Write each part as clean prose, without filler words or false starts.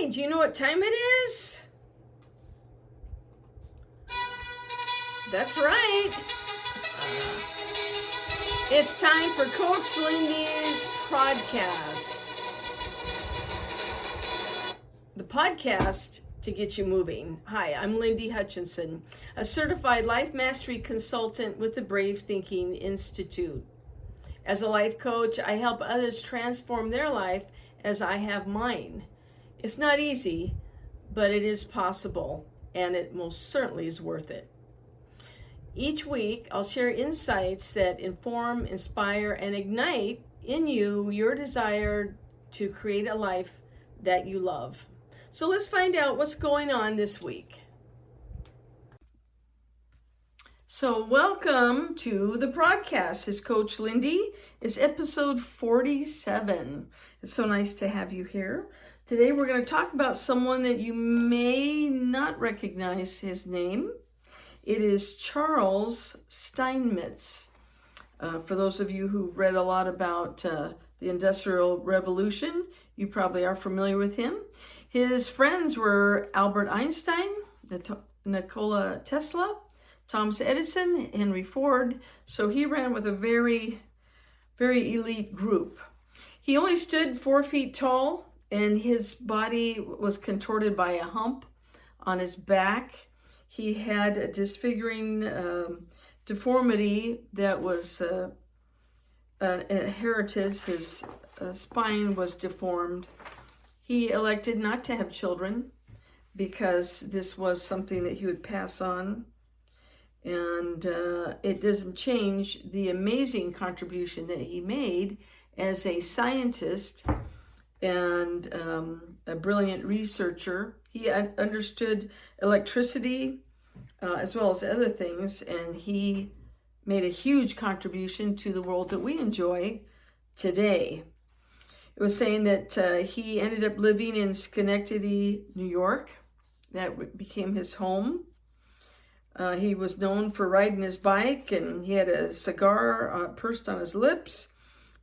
Hey, do you know what time it is? That's right. It's time for Coach Lindy's podcast. The podcast to get you moving. Hi, I'm Lindy Hutchinson, a certified life mastery consultant with the Brave Thinking Institute. As a life coach, I help others transform their life as I have mine. It's not easy, but it is possible, and it most certainly is worth it. Each week, I'll share insights that inform, inspire, and ignite in you your desire to create a life that you love. So let's find out what's going on this week. So welcome to the podcast. It's Coach Lindy. It's episode 47. It's so nice to have you here. Today we're going to talk about someone that you may not recognize his name. It is Charles Steinmetz. For those of you who've read a lot about the Industrial Revolution, you probably are familiar with him. His friends were Albert Einstein, Nikola Tesla, Thomas Edison, Henry Ford. So he ran with a very, very elite group. He only stood 4 feet tall, and his body was contorted by a hump on his back. He had a disfiguring deformity that was inherited. His spine was deformed. He elected not to have children because this was something that he would pass on. And it doesn't change the amazing contribution that he made as a scientist and a brilliant researcher. He understood electricity as well as other things, and he made a huge contribution to the world that we enjoy today. It was saying that he ended up living in Schenectady, New York. That became his home. He was known for riding his bike, and he had a cigar pursed on his lips.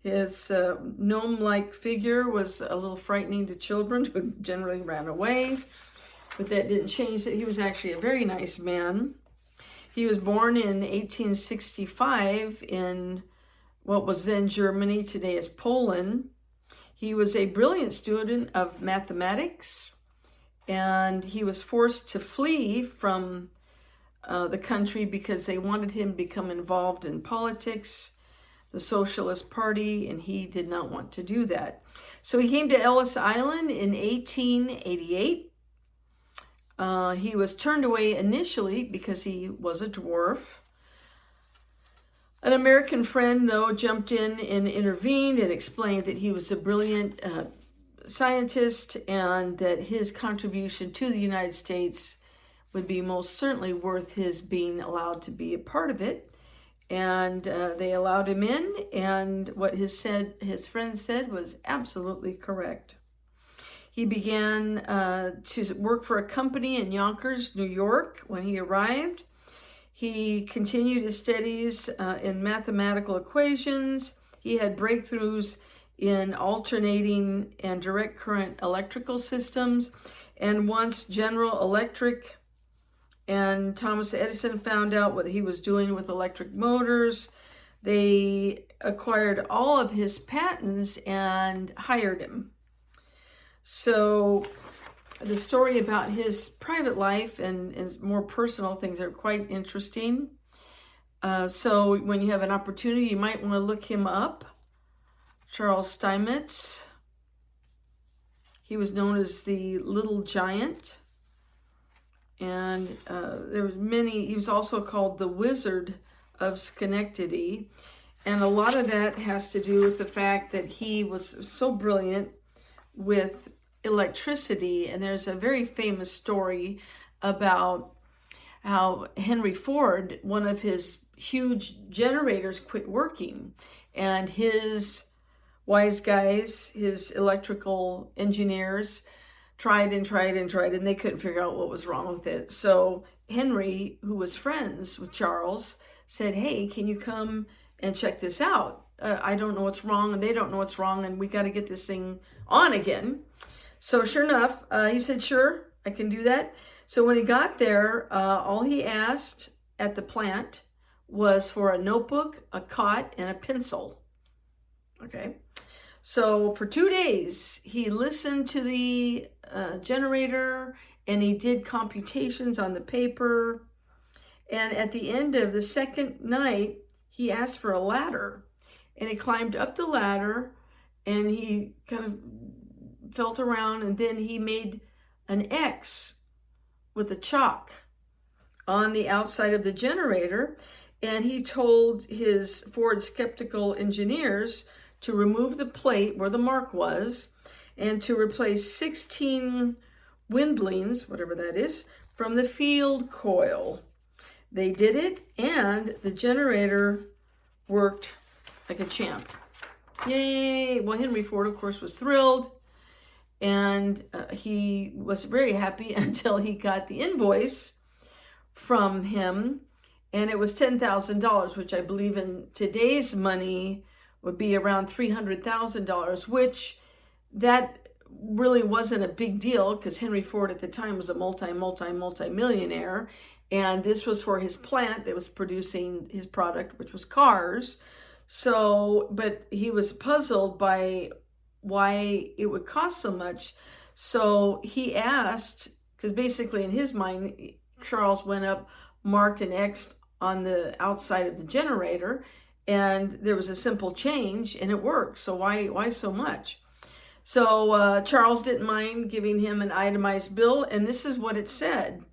His gnome-like figure was a little frightening to children who generally ran away, but that didn't change that he was actually a very nice man. He was born in 1865 in what was then Germany, today is Poland. He was a brilliant student of mathematics, and he was forced to flee from the country because they wanted him to become involved in politics, the Socialist Party, and he did not want to do that. So he came to Ellis Island in 1888. He was turned away initially because he was a dwarf. An American friend, though, jumped in and intervened and explained that he was a brilliant scientist and that his contribution to the United States would be most certainly worth his being allowed to be a part of it. And they allowed him in, and what his friend said was absolutely correct. He began to work for a company in Yonkers, New York, when he arrived. He continued his studies in mathematical equations. He had breakthroughs in alternating and direct current electrical systems. And once General Electric and Thomas Edison found out what he was doing with electric motors, they acquired all of his patents and hired him. So the story about his private life and his more personal things are quite interesting. So when you have an opportunity, you might want to look him up. Charles Steinmetz. He was known as the Little Giant. And there was many. He was also called the Wizard of Schenectady. And a lot of that has to do with the fact that he was so brilliant with electricity. And there's a very famous story about how Henry Ford, one of his huge generators, quit working. And his wise guys, his electrical engineers, tried, and they couldn't figure out what was wrong with it. So Henry, who was friends with Charles, said, hey, can you come and check this out? I don't know what's wrong, and they don't know what's wrong, and we got to get this thing on again. So sure enough, he said, sure, I can do that. So when he got there, all he asked at the plant was for a notebook, a cot, and a pencil. Okay. So for 2 days, he listened to the generator and he did computations on the paper. And at the end of the second night, he asked for a ladder. And he climbed up the ladder and he kind of felt around, and then he made an X with a chalk on the outside of the generator. And he told his Ford skeptical engineers to remove the plate where the mark was and to replace 16 windlings, whatever that is, from the field coil. They did it, and the generator worked like a champ. Yay! Well, Henry Ford, of course, was thrilled, and he was very happy until he got the invoice from him, and it was $10,000, which I believe in today's money would be around $300,000, which that really wasn't a big deal because Henry Ford at the time was a multi-millionaire, and this was for his plant that was producing his product, which was cars. So, but he was puzzled by why it would cost so much. So he asked, because basically in his mind, Charles went up, marked an X on the outside of the generator, and there was a simple change and it worked. So why so much? So Charles didn't mind giving him an itemized bill, and this is what it said: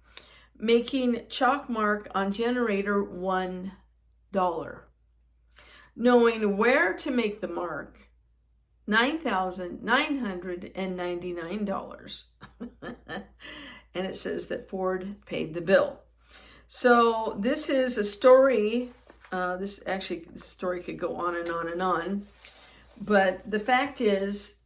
making chalk mark on generator $1. Knowing where to make the mark, $9,999. And it says that Ford paid the bill. So this is a story. This story could go on and on and on. But the fact is,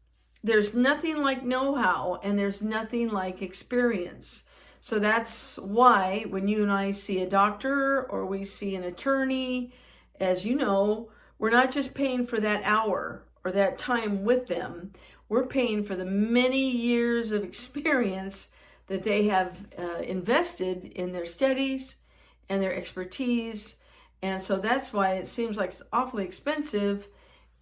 there's nothing like know-how and there's nothing like experience. So that's why when you and I see a doctor or we see an attorney, as you know, we're not just paying for that hour or that time with them. We're paying for the many years of experience that they have invested in their studies and their expertise. And so that's why it seems like it's awfully expensive,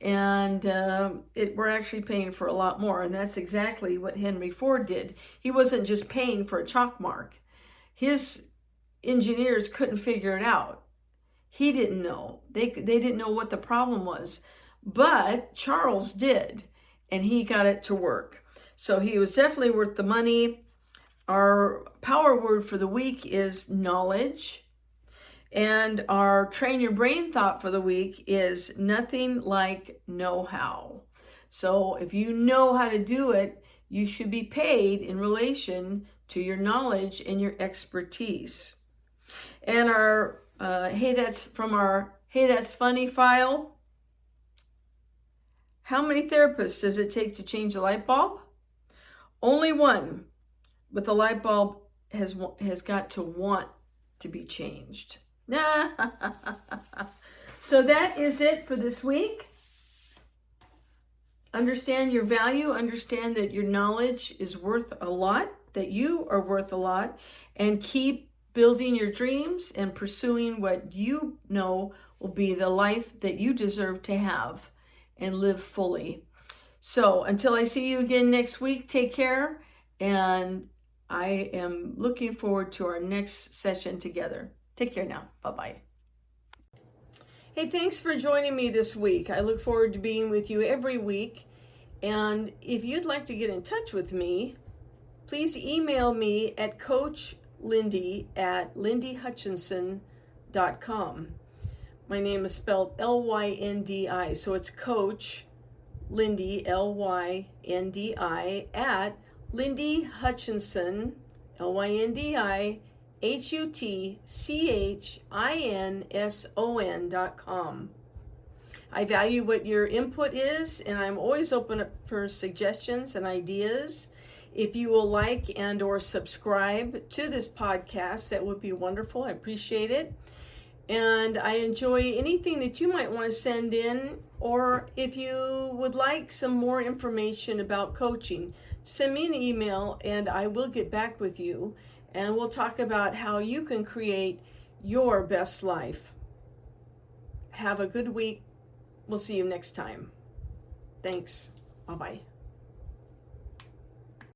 and we're actually paying for a lot more. And that's exactly what Henry Ford did. He wasn't just paying for a chalk mark. His engineers couldn't figure it out. He didn't know. They didn't know what the problem was. But Charles did, and he got it to work. So he was definitely worth the money. Our power word for the week is knowledge. And our train your brain thought for the week is nothing like know-how. So if you know how to do it, you should be paid in relation to your knowledge and your expertise. And our Hey That's Funny file. How many therapists does it take to change a light bulb? Only one. But the light bulb has got to want to be changed. So that is it for this week. Understand your value. Understand that your knowledge is worth a lot, that you are worth a lot, and keep building your dreams and pursuing what you know will be the life that you deserve to have and live fully. So until I see you again next week, take care, and I am looking forward to our next session together. Take care now. Bye-bye. Hey, thanks for joining me this week. I look forward to being with you every week. And if you'd like to get in touch with me, please email me at coachlindy@lindyhutchinson.com. My name is spelled L-Y-N-D-I, so it's Coach Lindy, L-Y-N-D-I, at Lindy Hutchinson, LYNDIHUTCHINSON.com. I value what your input is, and I'm always open for suggestions and ideas. If you will like and or subscribe to this podcast, that would be wonderful. I appreciate it. And I enjoy anything that you might want to send in, or if you would like some more information about coaching, send me an email and I will get back with you, and we'll talk about how you can create your best life. Have a good week. We'll see you next time. Thanks. Bye-bye.